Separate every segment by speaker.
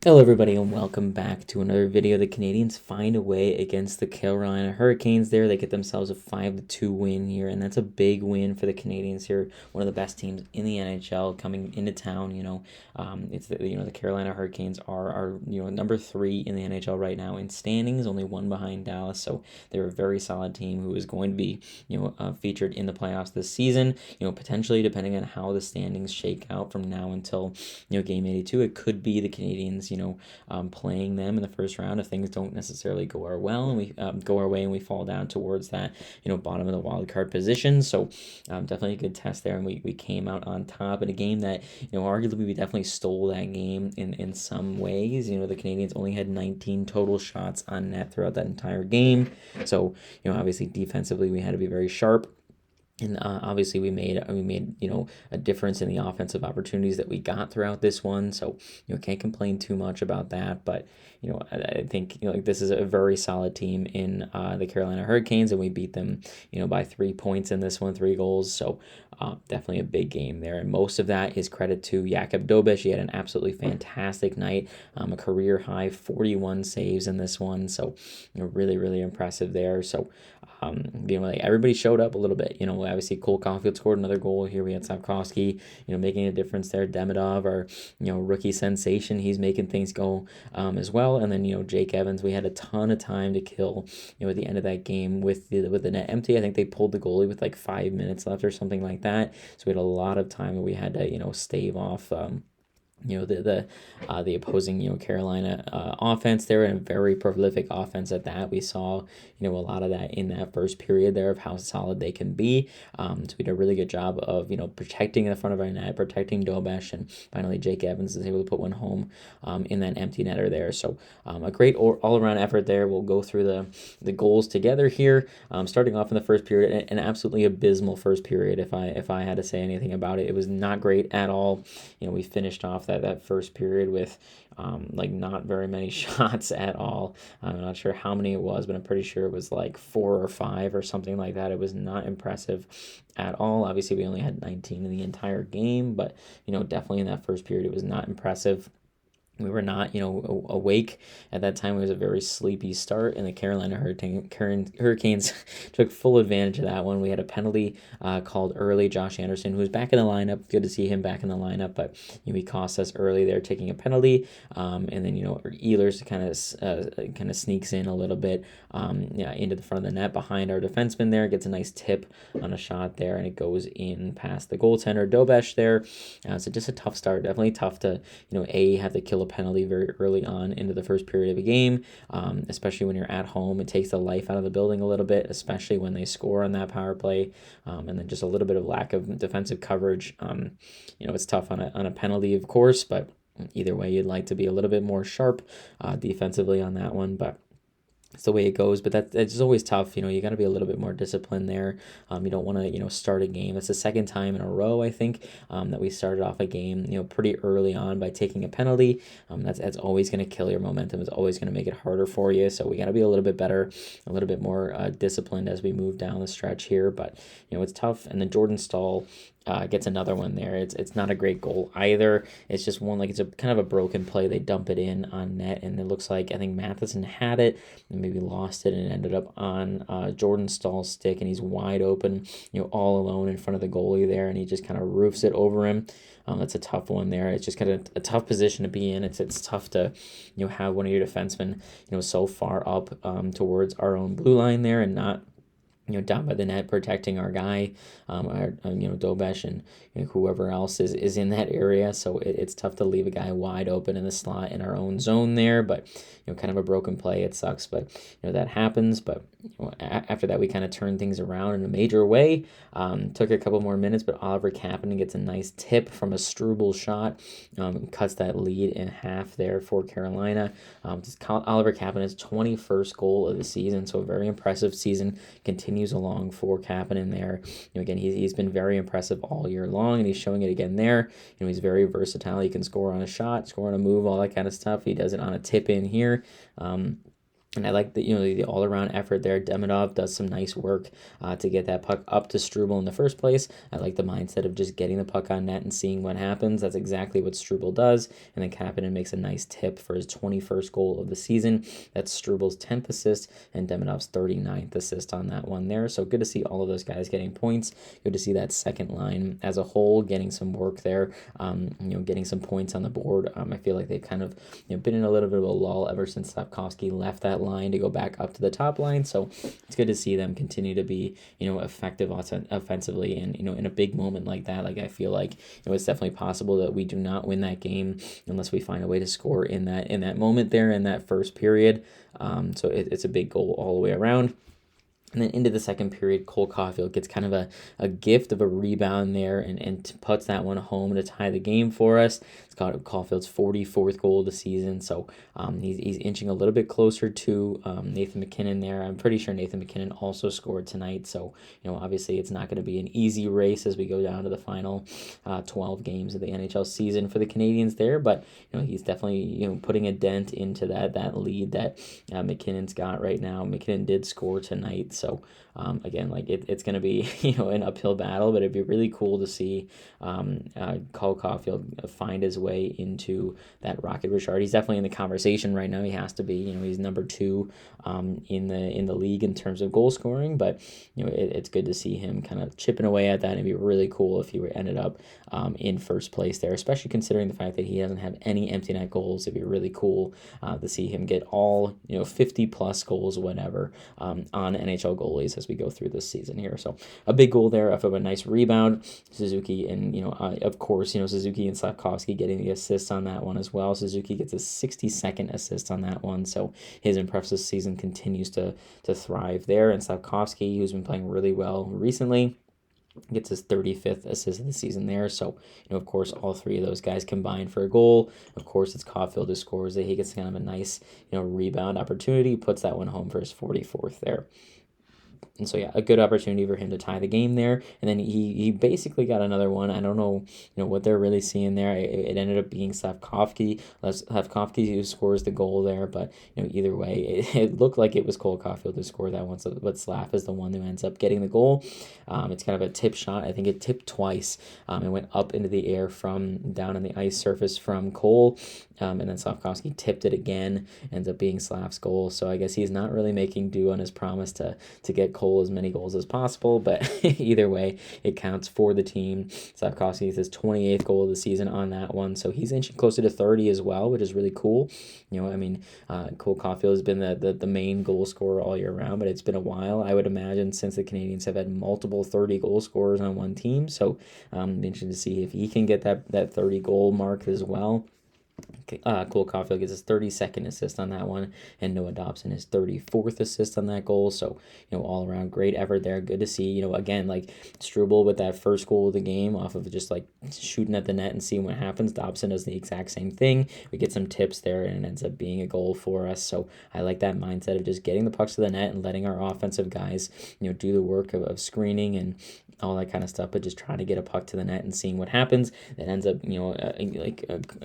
Speaker 1: Hello everybody and welcome back to another video. The Canadiens find a way against the Carolina Hurricanes there. They get themselves a 5-2 win here, and that's a big win for the Canadiens here. One of the best teams in the NHL coming into town, it's the Carolina Hurricanes are number 3 in the NHL right now in standings, only one behind Dallas. So they're a very solid team who is going to be, featured in the playoffs this season. Potentially depending on how the standings shake out from now until, game 82, it could be the Canadiens playing them in the first round if things don't necessarily go our way and we fall down towards that bottom of the wild card position. So definitely a good test there, and we came out on top in a game that arguably we definitely stole that game in some ways. The Canadiens only had 19 total shots on net throughout that entire game, so obviously defensively we had to be very sharp. And obviously, we made a difference in the offensive opportunities that we got throughout this one. So can't complain too much about that. But I think this is a very solid team in the Carolina Hurricanes, and we beat them by 3 points in this one, 3 goals. So definitely a big game there, and most of that is credit to Jakub Dobeš. He had an absolutely fantastic night, a career high 41 saves in this one. So really impressive there. So everybody showed up a little bit. Obviously Cole Caulfield scored another goal. Here we had Sapkowski, making a difference there. Demidov, our rookie sensation, he's making things go as well. And then Jake Evans, we had a ton of time to kill. At the end of that game with the net empty. I think they pulled the goalie with like 5 minutes left or something like that. So we had a lot of time where we had to stave off. The opposing Carolina offense there, and a very prolific offense at that. We saw a lot of that in that first period there of how solid they can be. So we did a really good job of protecting the front of our net, protecting Dobeš, and finally Jake Evans is able to put one home in that empty netter there. So a great all around effort there. We'll go through the goals together here. Starting off in the first period, an absolutely abysmal first period. If I had to say anything about it, it was not great at all. We finished off that first period with not very many shots at all. I'm not sure how many it was, but I'm pretty sure it was like 4 or 5 or something like that. It was not impressive at all. Obviously, we only had 19 in the entire game, but definitely in that first period, it was not impressive. We were not, awake at that time. It was a very sleepy start, and the Carolina Hurricanes took full advantage of that one. We had a penalty called early. Josh Anderson, who was back in the lineup, good to see him back in the lineup, but he cost us early there, taking a penalty. And then Ehlers kind of sneaks in a little bit, into the front of the net behind our defenseman there, gets a nice tip on a shot there, and it goes in past the goaltender Dobeš there. So just a tough start, definitely tough to have to kill a penalty very early on into the first period of a game, especially when you're at home. It takes the life out of the building a little bit, especially when they score on that power play, and then just a little bit of lack of defensive coverage. It's tough on a penalty, of course, but either way, you'd like to be a little bit more sharp defensively on that one, but it's the way it goes. But that's always tough. You got to be a little bit more disciplined there. You don't want to start a game. It's the second time in a row, I think, that we started off a game pretty early on by taking a penalty. That's always going to kill your momentum. It's always going to make it harder for you. So we got to be a little bit better, a little bit more disciplined as we move down the stretch here. But it's tough. And then Jordan Staal gets another one there. It's not a great goal either. It's just one, like, it's a kind of a broken play. They dump it in on net, and it looks like, I think Matheson had it and maybe lost it, and it ended up on Jordan Stahl's stick, and he's wide open, all alone in front of the goalie there, and he just kind of roofs it over him. That's a tough one there. It's just kind of a tough position to be in. It's tough to have one of your defensemen so far up towards our own blue line there, and not down by the net protecting our guy, Dobeš, and whoever else is in that area. So it's tough to leave a guy wide open in the slot in our own zone there. But kind of a broken play. It sucks, but that happens. But after that, we kind of turned things around in a major way. Took a couple more minutes, but Oliver Kapanen gets a nice tip from a Struble shot, cuts that lead in half there for Carolina. Oliver Kapanen's 21st goal of the season, so a very impressive season continues along for Kapanen there. Again, he's been very impressive all year long, and he's showing it again there. He's very versatile. He can score on a shot, score on a move, all that kind of stuff. He does it on a tip in here. And I like the all-around effort there. Demidov does some nice work to get that puck up to Struble in the first place. I like the mindset of just getting the puck on net and seeing what happens. That's exactly what Struble does. And then Kapanen makes a nice tip for his 21st goal of the season. That's Struble's 10th assist and Demidov's 39th assist on that one there. So good to see all of those guys getting points. Good to see that second line as a whole getting some work there, getting some points on the board. I feel like they've kind of been in a little bit of a lull ever since Slavkovsky left that line to go back up to the top line. So it's good to see them continue to be, effective offensively. And, in a big moment like that, like I feel like it's definitely possible that we do not win that game unless we find a way to score in that moment there in that first period. So it's a big goal all the way around. And then into the second period, Cole Caulfield gets kind of a gift of a rebound there and puts that one home to tie the game for us. It's Caulfield's 44th goal of the season, so he's inching a little bit closer to Nathan MacKinnon there. I'm pretty sure Nathan MacKinnon also scored tonight, so obviously it's not going to be an easy race as we go down to the final 12 games of the NHL season for the Canadiens there, but he's definitely putting a dent into that lead that MacKinnon's got right now. MacKinnon did score tonight. So again, like it's going to be an uphill battle, but it'd be really cool to see Cole Caulfield find his way into that Rocket Richard. He's definitely in the conversation right now. He has to be. He's number 2 in the league in terms of goal scoring, but it's good to see him kind of chipping away at that. It'd be really cool if he ended up in first place there, especially considering the fact that he doesn't have any empty net goals. It'd be really cool to see him get all 50 plus goals, whatever, on NHL goalies as we go through this season here. So a big goal there off of a nice rebound. Suzuki and of course Suzuki and Slavkovsky getting the assists on that one as well. Suzuki gets a 62nd assist on that one, so his impressive season continues to thrive there. And Slavkovsky, who's been playing really well recently, gets his 35th assist of the season there. So, of course, all three of those guys combined for a goal. Of course, it's Caulfield who scores it. He gets kind of a nice, rebound opportunity, puts that one home for his 44th there. And so, yeah, a good opportunity for him to tie the game there. And then he basically got another one. I don't know, what they're really seeing there. It ended up being Slavkovsky who scores the goal there. But, either way, it looked like it was Cole Caulfield who scored that one. So, but Slav is the one who ends up getting the goal. It's kind of a tip shot. I think it tipped twice. It went up into the air from down on the ice surface from Cole. And then Slavkovsky tipped it again. Ends up being Slav's goal. So I guess he's not really making due on his promise to get Cole as many goals as possible, but either way, it counts for the team. Slavkovsky is his 28th goal of the season on that one, so he's inching closer to 30 as well, which is really cool. Cole Caulfield has been the main goal scorer all year round, but it's been a while, I would imagine, since the Canadiens have had multiple 30 goal scorers on one team, so interesting to see if he can get that 30 goal mark as well. Cole Caulfield gets his 32nd assist on that one, and Noah Dobson his 34th assist on that goal. So, all around great effort there. Good to see, again, like Struble with that first goal of the game off of just like shooting at the net and seeing what happens. Dobson does the exact same thing. We get some tips there, and it ends up being a goal for us. So I like that mindset of just getting the pucks to the net and letting our offensive guys, do the work of screening and all that kind of stuff, but just trying to get a puck to the net and seeing what happens. That ends up,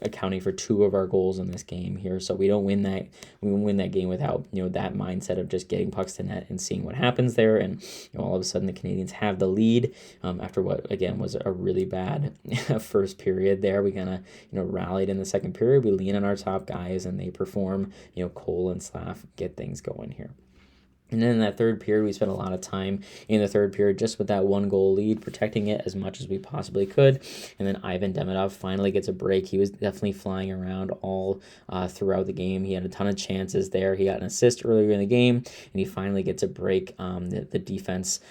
Speaker 1: accounting for 2 of our goals in this game here. So we don't win that. We win that game without, that mindset of just getting pucks to net and seeing what happens there. And all of a sudden the Canadiens have the lead after what again was a really bad first period there. We kind of, rallied in the second period. We lean on our top guys and they perform. Cole and Slav get things going here. And then in that third period, we spent a lot of time in the third period just with that 1-goal lead, protecting it as much as we possibly could. And then Ivan Demidov finally gets a break. He was definitely flying around all throughout the game. He had a ton of chances there. He got an assist earlier in the game, and he finally gets a break. The defense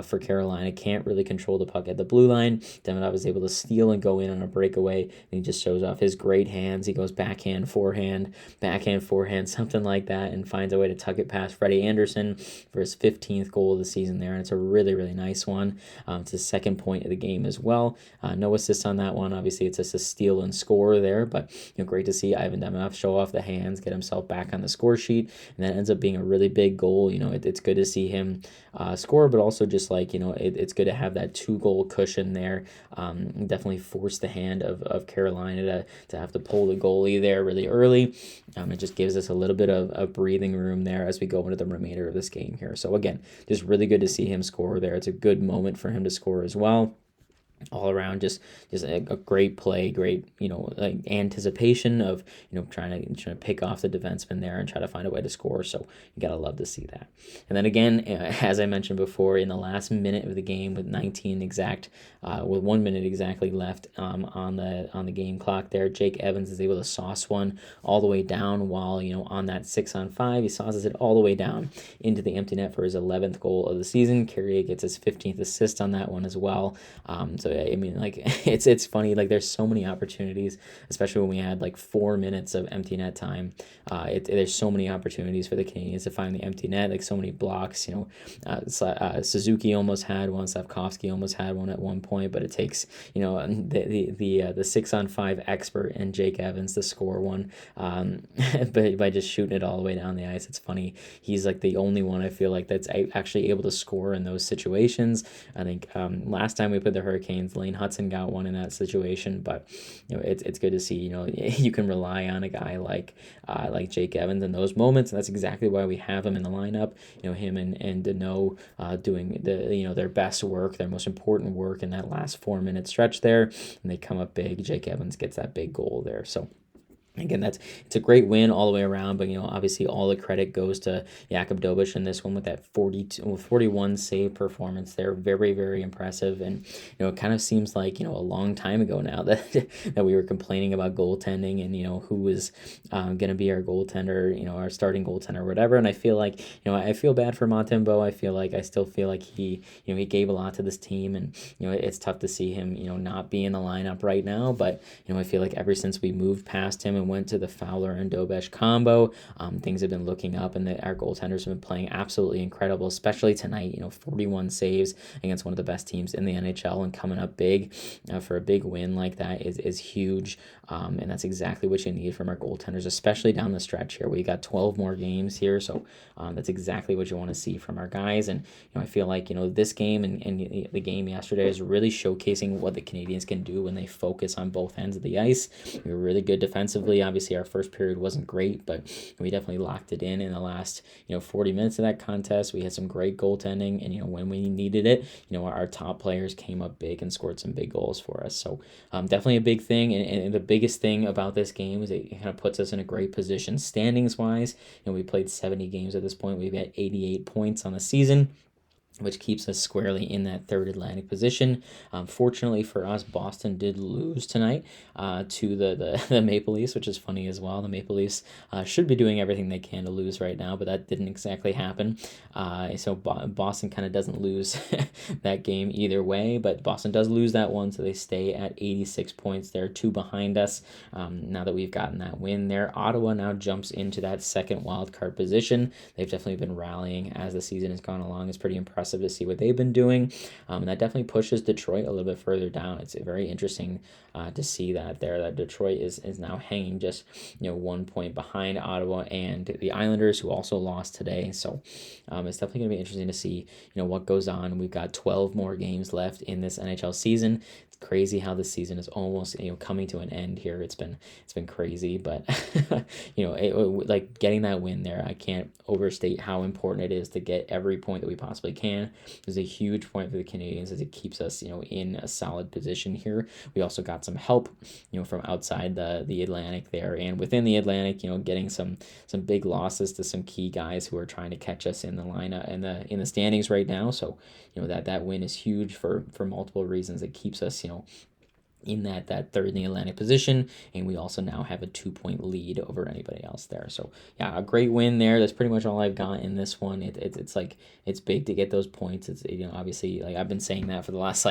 Speaker 1: for Carolina can't really control the puck at the blue line. Demidov is able to steal and go in on a breakaway, and he just shows off his great hands. He goes backhand, forehand, something like that, and finds a way to tuck it past Freddie Anderson for his 15th goal of the season there, and it's a really, really nice one. It's his second point of the game as well. No assists on that one. Obviously, it's just a steal and score there, but great to see Ivan Demidov show off the hands, get himself back on the score sheet, and that ends up being a really big goal. It's good to see him score, but also just like, it's good to have that 2-goal cushion there. Definitely forced the hand of Carolina to have to pull the goalie there really early, It just gives us a little bit of breathing room there as we go into the remainder of this game here. So again, just really good to see him score there. It's a good moment for him to score as well. All around, just a great play, great, like anticipation of, trying to pick off the defenseman there and try to find a way to score. So you gotta love to see that. And then again, as I mentioned before, in the last minute of the game with 1 minute exactly left on the game clock there, Jake Evans is able to sauce one all the way down while, on that 6-on-5, he sauces it all the way down into the empty net for his 11th goal of the season. Carrier gets his 15th assist on that one as well. So I mean, like, it's funny, like, there's so many opportunities, especially when we had like 4 minutes of empty net time. There's so many opportunities for the Canadiens to find the empty net, like so many blocks. Suzuki almost had one, Slavkovsky almost had one at one point, but it takes the 6-on-5 expert and Jake Evans to score one, but by just shooting it all the way down the ice. It's funny, he's like the only one I feel like that's actually able to score in those situations. I think last time we played the Hurricanes, Lane Hudson got one in that situation, but it's good to see you can rely on a guy like Jake Evans in those moments, and that's exactly why we have him in the lineup. Him and Deneau doing their best work, their most important work in that last 4-minute stretch there, and they come up big. Jake Evans gets that big goal there, so. Again, it's a great win all the way around, but obviously all the credit goes to Jakub Dobeš in this one with that 41 save performance there. Very, very impressive. And it kind of seems like a long time ago now that that we were complaining about goaltending and who was gonna be our goaltender, our starting goaltender or whatever. And I feel like I feel bad for Montembeault. I still feel like he gave a lot to this team, and it's tough to see him not be in the lineup right now. But I feel like ever since we moved past him and went to the Fowler and Dobeš combo, things have been looking up, and our goaltenders have been playing absolutely incredible, especially tonight. 41 saves against one of the best teams in the NHL, and coming up big for a big win like that is huge. And that's exactly what you need from our goaltenders, especially down the stretch here. We got 12 more games here, so that's exactly what you want to see from our guys. And I feel like this game and the game yesterday is really showcasing what the Canadiens can do when they focus on both ends of the ice. We were really good defensively. Obviously, our first period wasn't great, but we definitely locked it in the last 40 minutes of that contest. We had some great goaltending, and when we needed it, our top players came up big and scored some big goals for us. So definitely a big thing, and the biggest thing about this game is it kind of puts us in a great position standings wise. We played 70 games at this point. We've got 88 points on the season, which keeps us squarely in that third Atlantic position. Fortunately for us, Boston did lose tonight to the Maple Leafs, which is funny as well. The Maple Leafs should be doing everything they can to lose right now, but that didn't exactly happen. So Boston kind of doesn't lose that game either way, but Boston does lose that one, so they stay at 86 points. They're 2 behind us now that we've gotten that win there. Ottawa now jumps into that second wildcard position. They've definitely been rallying as the season has gone along. It's pretty impressive to see what they've been doing, and that definitely pushes Detroit a little bit further down. It's very interesting to see that Detroit is now hanging just 1 point behind Ottawa and the Islanders, who also lost today. So it's definitely going to be interesting to see what goes on. We've got 12 more games left in this NHL season. Crazy how this season is almost coming to an end here. It's been crazy, but like getting that win there, I can't overstate how important it is to get every point that we possibly can. It's a huge point for the Canadiens as it keeps us in a solid position here. We also got some help from outside the Atlantic there, and within the Atlantic, getting some big losses to some key guys who are trying to catch us in the lineup and in the standings right now. So that win is huge for multiple reasons. It keeps us in that third in the Atlantic position, and we also now have a 2-point lead over anybody else there. So yeah, a great win there. That's pretty much all I've got in this one. It's like it's big to get those points. It's obviously, like I've been saying that for the last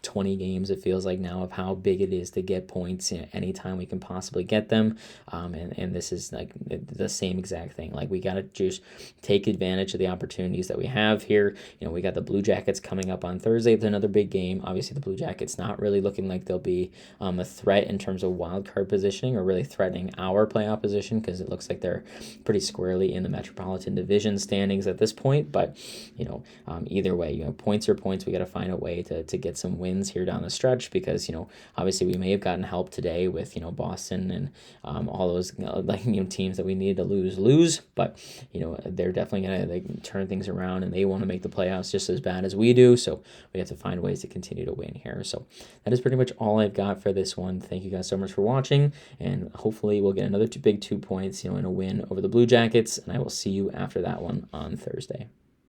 Speaker 1: 20 games. It feels like now of how big it is to get points anytime we can possibly get them. And this is like the same exact thing. Like we gotta just take advantage of the opportunities that we have here. We got the Blue Jackets coming up on Thursday. It's another big game. Obviously, the Blue Jackets not really looking like they'll be be a threat in terms of wild card positioning, or really threatening our playoff position, because it looks like they're pretty squarely in the Metropolitan Division standings at this point. But either way, points are points. We got to find a way to get some wins here down the stretch, because obviously we may have gotten help today with Boston and all those teams that we needed to lose, but they're definitely gonna turn things around, and they want to make the playoffs just as bad as we do. So we have to find ways to continue to win here. So that is pretty much all I've got for this one. Thank you guys so much for watching, and hopefully we'll get another big 2 points, in a win over the Blue Jackets, and I will see you after that one on Thursday.